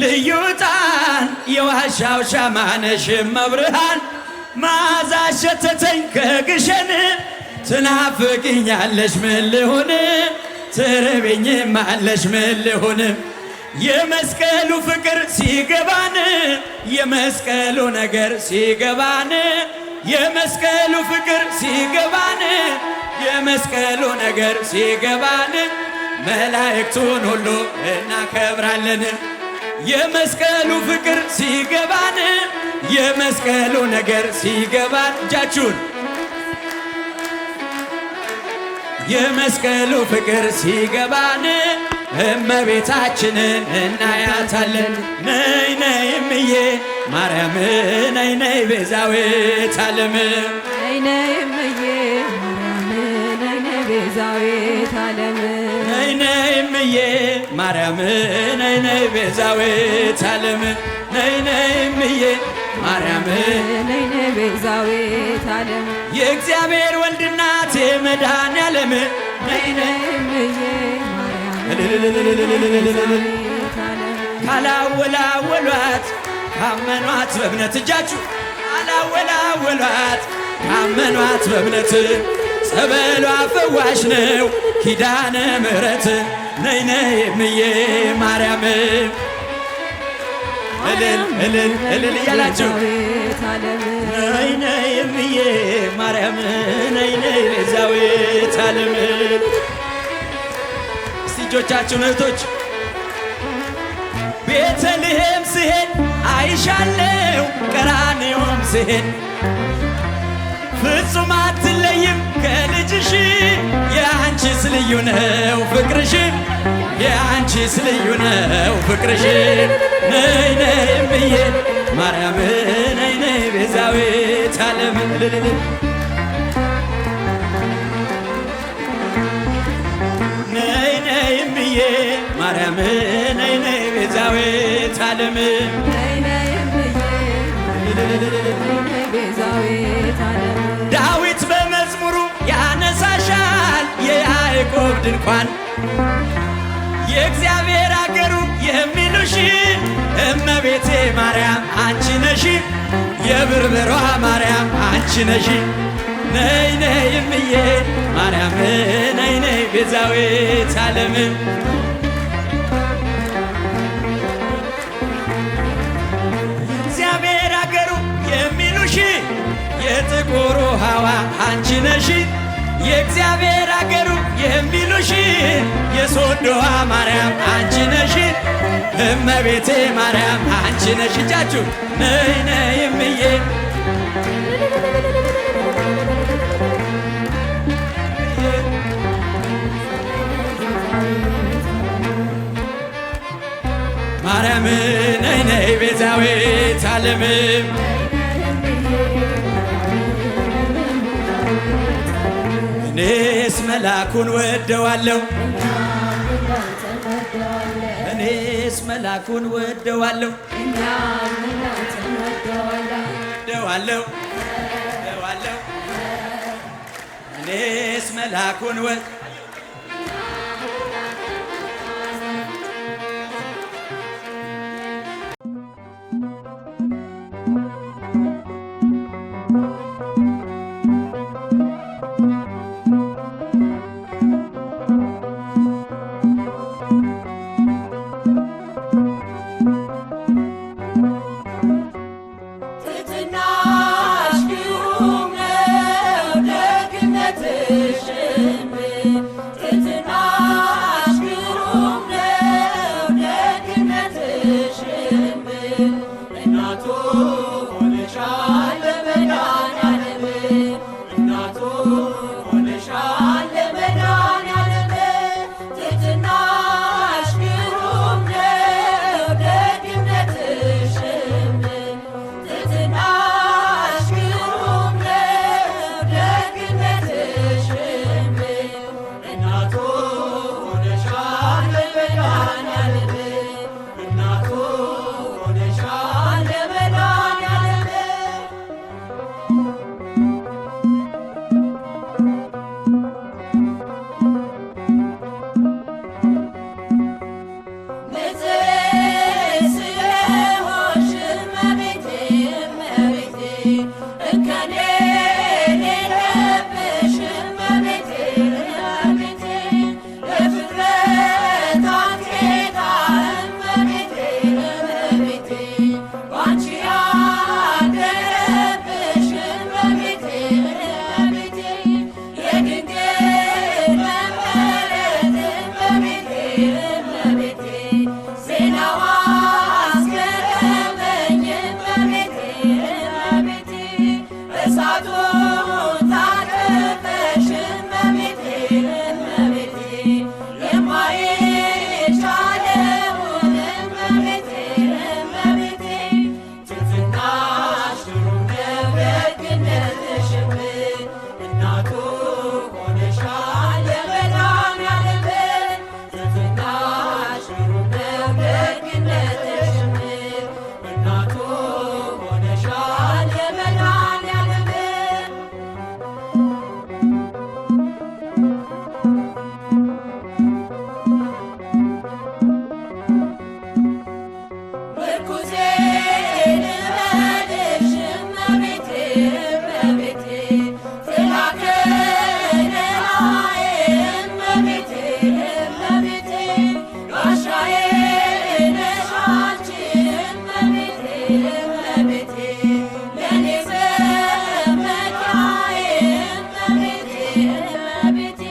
ልዩ ዕጣን የዋሻው ሻማነሽ መብርሃን መዓዛ ሸተተኝ ከግሸን ትናፍቅኛለሽ ምን ልሁን ትርበኝማለሽ ምን ልሁን የመስቀሉ ፍቅር ሲገባን የመስቀሉ ነገር ሲገባን የመስቀሉ ፍቅር ሲገባን የመስቀሉ ነገር ሲገባን መላእክቱን ሁሉ እናከብራለን የመስቀሉ ፍቅር ሲገባን የመስቀሉ ነገር ሲገባን እጃችሁን የመስቀሉ ፍቅር ሲገባን እመቤታችንን እናያታለን ነይ ነይ እምዬ ማርያም ነይ ነይ ቤዛዊተ ዓለም ነይ ነይ እምዬ ማርያም ነይ ነይ ቤዛዊተ ዓለም ነይ ነይ እምዬ ማርያም ነይ ነይ ቤዛዊተ ዓለም ነይ ነይ እምዬ ማርያም ነይ ነይ ቤዛዊተ ዓለም የእግዚአብሔር ወልድ እናት መድኃኔዓለም ነይ ነይ እምዬ ካላወላወሏት ካመኗት በእምነት እጃችሁ ካላወላወሏት ካመኗት በእምነት ጸበሏ ፈዋሽ ነው ኪዳነ ምሕረት ነይ ነይ እምዬ ማርያም እልል እልል እልል እያላችሁ ነይ ነይ እምዬ ማርያም ነይ ነይ ቤዛዊተ ዓለም እጆቻችሁን እህቶች ቤተልሔም ስሄድ አይሻለው ቀራንዮም ስሄድ ፍጹም አትለይም ከልጅሽ የአንቺስ ልዩ ነው ፍቅርሽ የአንቺስ ልዩ ነው ፍቅርሽ ነይ ነይ እምዬ ማርያም ነይ ነይ ቤዛዊተ ዓለም ማርያም ነይ ነይ ቤዛዊተ ዓለም ነይ ነይ እምዬ ነይ ነይ ቤዛዊተ ዓለም ዳዊት በመዝሙሩ ያነሳሻል የያዕቆብ ድንኳን የእግዚአብሔር አገሩ የሚሉሽ እመቤቴ ማርያም አንቺ ነሽ የብርብሯ ማርያም አንቺ ነሽ ነይ ነይ እምዬ ማርያም ነይ ነይ ቤዛዊተ ዓለም እግዚአብሔር አገሩ የሚሉሽ የጥቁሩ ውሃዋ አንቺ ነሽ የእግዚአብሔር አገሩ የሚሉሽ የሶዶዋ ማርያም አንቺ ነሽ እመቤቴ ማርያም አንቺ ነሽ እጃችሁ ነይ ነይ እምዬ ማርያም ነይ ነይ ቤዛዊተ ዓለም እኔስ መላኩን ወደዋለሁ እኔስ መላኩን ወደዋለሁ ወደዋለሁ እኔስ መላኩን እመቤቴ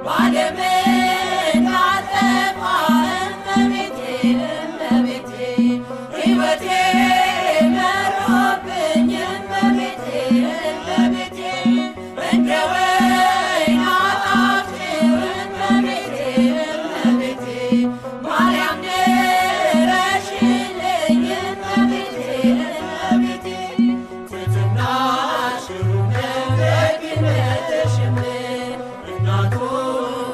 ባለም እንዳልጠፋ እመቤቴ እመቤቴ ሕይወቴ መሮብኝ እመቤቴ እመቤቴ እንደ ወይን አጣፍጭው እመቤቴ እመቤቴ ማርያም ድረሽልኝ እመቤቴ እመቤቴ ትሕትናሽ ሩቅ ነው ደግነትሽም እናቱ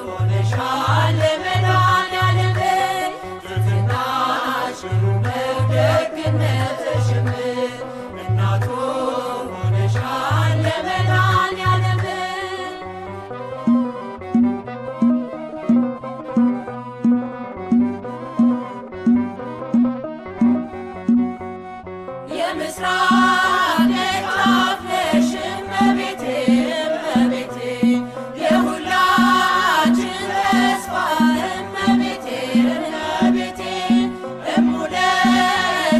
ሆነሻል ለመድኃኔዓለም ትሕትናሽ ሩቅ ነው ደግነትሽም እናቱ ሆነሻል ለመድኃኔዓለም የምስራቅ ደጃፍ ነሽ እመቤቴ እመቤቴ የሁላችን ተስፋ እመቤቴ እመቤቴ እሙለ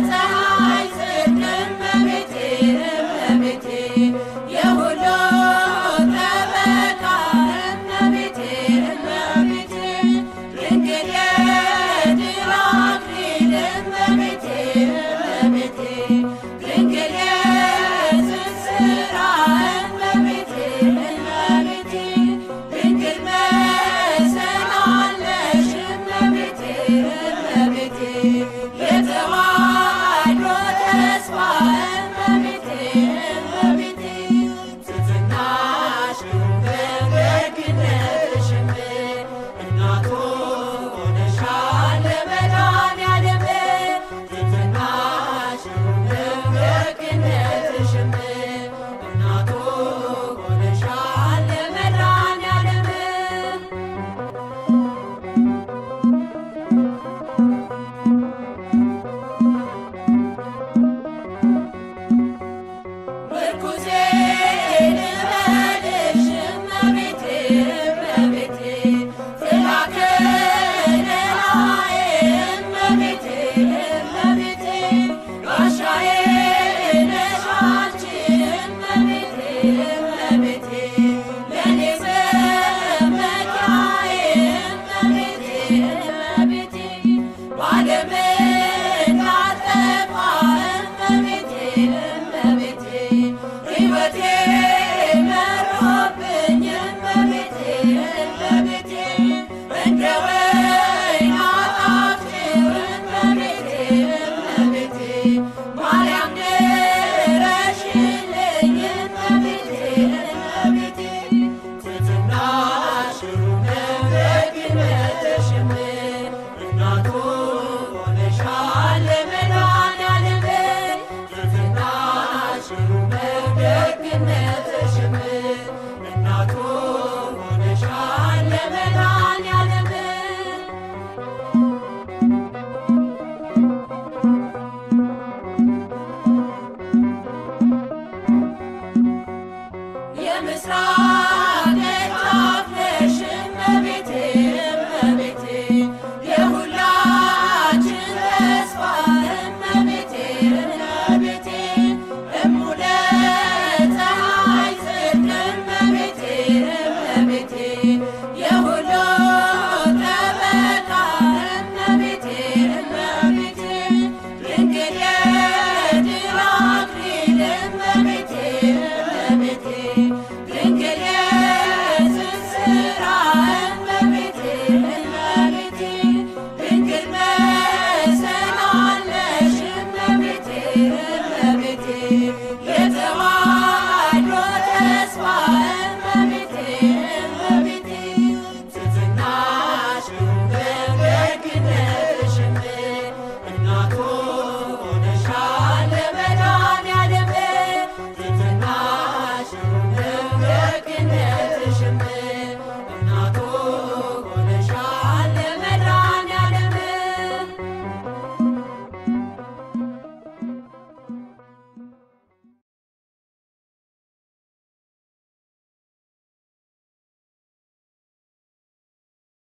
ፀሐይ ጽድቅ እመቤቴ እመቤቴ የሁሉ ጠበቃ እመቤቴ እመቤቴ ድንግል የድል አክሊል እመቤቴ እመቤቴ ድንግል የጽድቅ ሥራ እመቤቴ እመቤቴ ድንግል መሰላል ነሽ እመቤቴ እመቤቴ የተዋሕዶ ተስፋ እመቤቴ እመቤቴ ትሕትናሽ ሩቅ ነው ደግነትሽም እናቱ ሆነሻል ለመድኃኔዓለም ትሕትናሽ ሩቅ ነው ደግነትሽም እናቱ ሆነሻል ለመድኃኔዓለም ምርኩዜ ልበልሽ እመቤቴ እመቤቴ ጥላ ከለላዬ እመቤቴ እመቤቴ ጋሻዬ ነሽ አንቺ እመቤቴ እመቤቴ ለእኔ መመኪያዬ እመቤቴ እመቤቴ ባለም እንዳልጠፋ እመቤቴ እመቤቴ ሕይወቴ መሮብኝ እመቤቴ እመቤቴ እንደ ወይን አጣፍጭው እመቤቴ እመቤቴ ማርያም ድረሽልኝ እመቤቴ እመቤቴ ትሕትናሽ ሩቅ ነው ደግነትሽም እናቱ ሆነሻል ለመድኃኔዓለም ትሕትናሽ ሩቅ ነው ደግነትሽም እናቱ ሆነሻል ለመድኃኔዓለም የምስራቅ